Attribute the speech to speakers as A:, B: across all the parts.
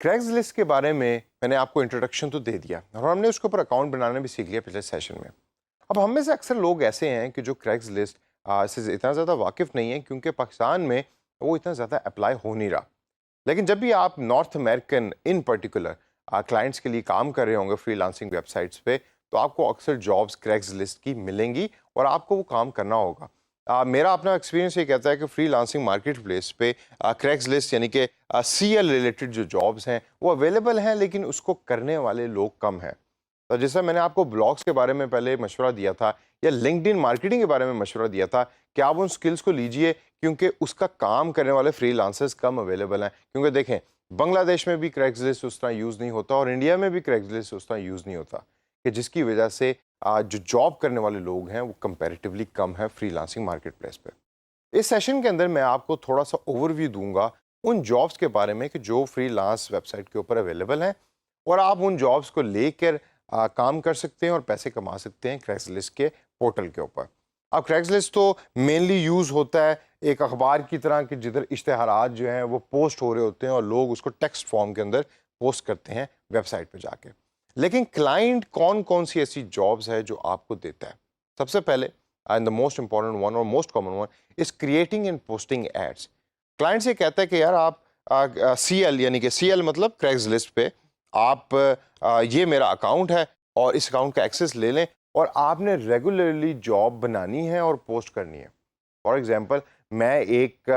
A: क्रैग्सलिस्ट के बारे में मैंने आपको इंट्रोडक्शन तो दे दिया और हमने उसके ऊपर अकाउंट बनाना भी सीख लिया पिछले सेशन में। अब हम में से अक्सर लोग ऐसे हैं कि जो क्रैग्सलिस्ट से इतना ज़्यादा वाकिफ़ नहीं है क्योंकि पाकिस्तान में वो इतना ज़्यादा अप्लाई हो नहीं रहा। लेकिन जब भी आप north American in particular clients के लिए काम कर रहे होंगे फ्रीलांसिंग वेबसाइट्स पे, तो आपको अक्सर जॉब्स क्रैग्सलिस्ट की मिलेंगी और आपको वो काम करना होगा। मेरा अपना एक्सपीरियंस ये कहता है कि फ्रीलांसिंग मार्केट प्लेस पे क्रैग्सलिस्ट यानी कि सीएल रिलेटेड जो जॉब्स हैं वो अवेलेबल हैं, लेकिन उसको करने वाले लोग कम हैं। तो जैसा मैंने आपको ब्लॉग्स के बारे में पहले मशवरा दिया था या लिंक्डइन मार्केटिंग के बारे में मशवरा दिया था कि आप उन स्किल्स को लीजिए क्योंकि उसका काम करने वाले फ्रीलांसर्स कम अवेलेबल हैं। क्योंकि देखें, बांग्लादेश में भी क्रैग्सलिस्ट उस तरह यूज़ नहीं होता और इंडिया में भी क्रैग्सलिस्ट उस तरह यूज़ नहीं होता, कि जिसकी वजह से जो जॉब करने वाले लोग हैं वो कंपैरेटिवली कम है फ्रीलांसिंग मार्केट प्लेस पे। इस सेशन के अंदर मैं आपको थोड़ा सा ओवरव्यू दूंगा उन जॉब्स के बारे में कि जो फ्रीलांस वेबसाइट के ऊपर अवेलेबल हैं और आप उन जॉब्स को लेकर काम कर सकते हैं और पैसे कमा सकते हैं क्रैग्सलिस्ट के पोर्टल के ऊपर। अब क्रैग्सलिस्ट तो मेनली यूज़ होता है एक अखबार की तरह कि जिधर इश्तहारात जो हैं वो पोस्ट हो रहे होते हैं और लोग उसको टेक्स्ट फॉर्म के अंदर पोस्ट करते हैं वेबसाइट पे जाके। लेकिन क्लाइंट कौन कौन सी ऐसी जॉब्स है जो आपको देता है? सबसे पहले and the most important one और most common one is creating and posting ads. Client से कहता है कि यार आप सीएल यानी कि सीएल मतलब क्रैग्सलिस्ट पे आप ये मेरा अकाउंट है और इस अकाउंट का एक्सेस ले लें और आपने रेगुलरली जॉब बनानी है और पोस्ट करनी है। फॉर एग्जांपल, मैं एक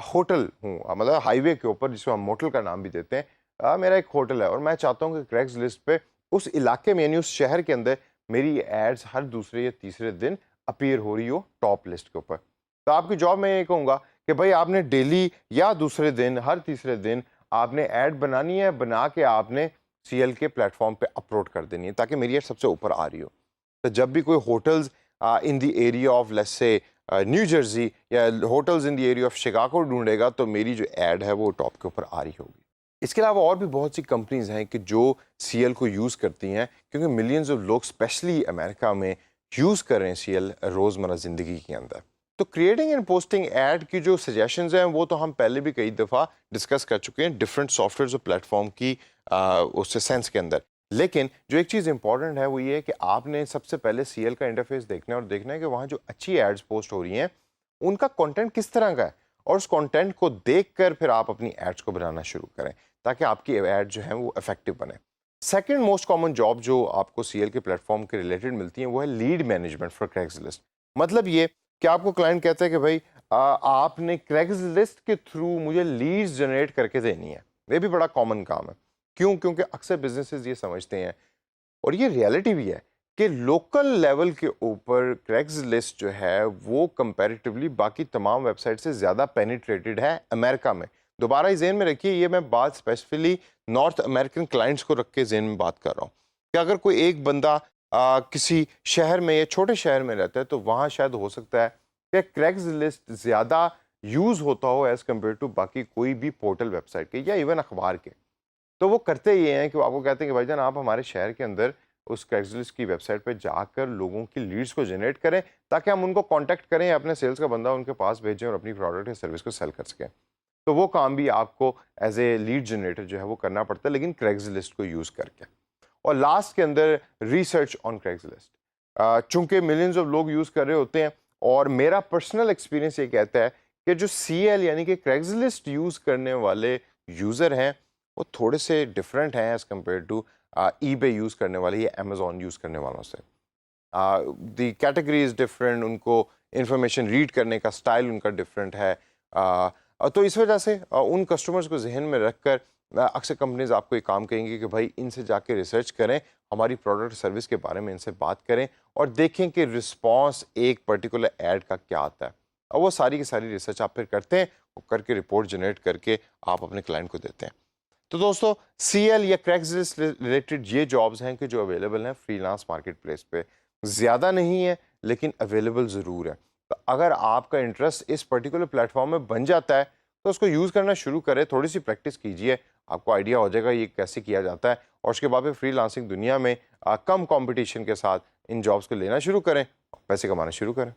A: होटल हूँ, मतलब हाईवे के ऊपर जिसको हम मोटल का नाम भी देते हैं, मेरा एक होटल है और मैं चाहता हूँ कि क्रैग्सलिस्ट पे उस इलाके में यानी उस शहर के अंदर मेरी एड्स हर दूसरे या तीसरे दिन अपीयर हो रही हो टॉप लिस्ट के ऊपर। तो आपकी जॉब मैं ये कहूँगा कि भाई आपने डेली या दूसरे दिन हर तीसरे दिन आपने ऐड बनानी है, बना के आपने सीएल के प्लेटफॉर्म पे अपलोड कर देनी है ताकि मेरी ऐड सबसे ऊपर आ रही हो। तो जब भी कोई hotels in the area of let's say New Jersey या hotels in the area of Chicago ढूंढेगा तो मेरी जो ऐड है वो टॉप के ऊपर आ रही होगी। इसके अलावा और भी बहुत सी कंपनीज हैं कि जो सीएल को यूज़ करती हैं क्योंकि मिलियंस ऑफ लोग स्पेशली अमेरिका में यूज़ कर रहे हैं सीएल रोज़मर्रा ज़िंदगी के अंदर। तो क्रिएटिंग एंड पोस्टिंग ऐड की जो सजेशंस हैं वो तो हम पहले भी कई दफ़ा डिस्कस कर चुके हैं डिफरेंट सॉफ्टवेयर और प्लेटफॉर्म की उससे सेंस के अंदर। लेकिन जो एक चीज़ इंपॉर्टेंट है वो ये है कि आपने सबसे पहले सीएल का इंटरफेस देखना है और देखना है कि वहाँ जो अच्छी एड्स पोस्ट हो रही हैं उनका कंटेंट किस तरह का है और उस कंटेंट को देखकर फिर आप अपनी एड्स को बनाना शुरू करें ताकि आपकी ऐड जो है वो इफेक्टिव बने। सेकंड मोस्ट कॉमन जॉब जो आपको सीएल के प्लेटफॉर्म के रिलेटेड मिलती है वो है लीड मैनेजमेंट फॉर क्रैग्सलिस्ट। मतलब ये कि आपको क्लाइंट कहता है कि भाई आपने क्रैग्सलिस्ट के थ्रू मुझे लीड्स जनरेट करके देनी है। ये भी बड़ा कॉमन काम है। क्यों? क्योंकि अक्सर बिजनेसेस ये समझते हैं और ये रियलिटी भी है कि लोकल लेवल के ऊपर क्रैग्सलिस्ट जो है वो कंपैरेटिवली बाकी तमाम वेबसाइट से ज़्यादा पेनिट्रेटेड है अमेरिका में। दोबारा ही ज़हन में रखिए, ये मैं बात स्पेसिफिकली नॉर्थ अमेरिकन क्लाइंट्स को रख के ज़हन में बात कर रहा हूँ कि अगर कोई एक बंदा किसी शहर में या छोटे शहर में रहता है तो वहाँ शायद हो सकता है कि क्रैग्सलिस्ट ज़्यादा यूज़ होता हो एज़ कम्पेयर टू बाकी कोई भी पोर्टल वेबसाइट के या इवन अखबार के। तो वो करते ये हैं कि वो आपको कहते हैं कि भाईजान आप हमारे शहर के अंदर उस क्रैग्सलिस्ट की वेबसाइट पे जाकर लोगों की लीड्स को जनरेट करें ताकि हम उनको कांटेक्ट करें या अपने सेल्स का बंदा उनके पास भेजें और अपनी प्रोडक्ट या सर्विस को सेल कर सकें। तो वो काम भी आपको एज ए लीड जनरेटर जो है वो करना पड़ता है, लेकिन क्रैग्सलिस्ट को यूज़ करके। और लास्ट के अंदर रिसर्च ऑन क्रैग्सलिस्ट। चूँकि मिलियंस ऑफ लोग यूज़ कर रहे होते हैं और मेरा पर्सनल एक्सपीरियंस ये कहता है कि जो सीएल यानी कि क्रैग्सलिस्ट यूज़ करने वाले यूज़र हैं वो थोड़े से डिफरेंट हैं as compare to eBay use करने वाले या अमेज़ॉन यूज़ करने वालों से। द कैटेगरी इज़ डिफरेंट, उनको इंफॉर्मेशन रीड करने का स्टाइल उनका डिफरेंट है। तो इस वजह से उन कस्टमर्स को जहन में रखकर अक्सर कंपनीज आपको एक काम कहेंगी कि भाई इनसे जाके रिसर्च करें, हमारी प्रोडक्ट सर्विस के बारे में इनसे बात करें और देखें कि रिस्पांस एक पर्टिकुलर ऐड का क्या आता है। और वो सारी की सारी रिसर्च आप फिर करते हैं और करके रिपोर्ट जनरेट करके आप अपने क्लाइंट को देते हैं। तो दोस्तों, सीएल या क्रैग्सलिस्ट रिलेटेड ये जॉब्स हैं कि जो अवेलेबल हैं फ्रीलांस मार्केट प्लेस पे। ज़्यादा नहीं है लेकिन अवेलेबल ज़रूर है। तो अगर आपका इंटरेस्ट इस पर्टिकुलर प्लेटफॉर्म में बन जाता है तो उसको यूज़ करना शुरू करें, थोड़ी सी प्रैक्टिस कीजिए, आपको आइडिया हो जाएगा ये कैसे किया जाता है और उसके बाद फिर फ्रीलांसिंग दुनिया में कम कंपटीशन के साथ इन जॉब्स को लेना शुरू करें, पैसे कमाना शुरू करें।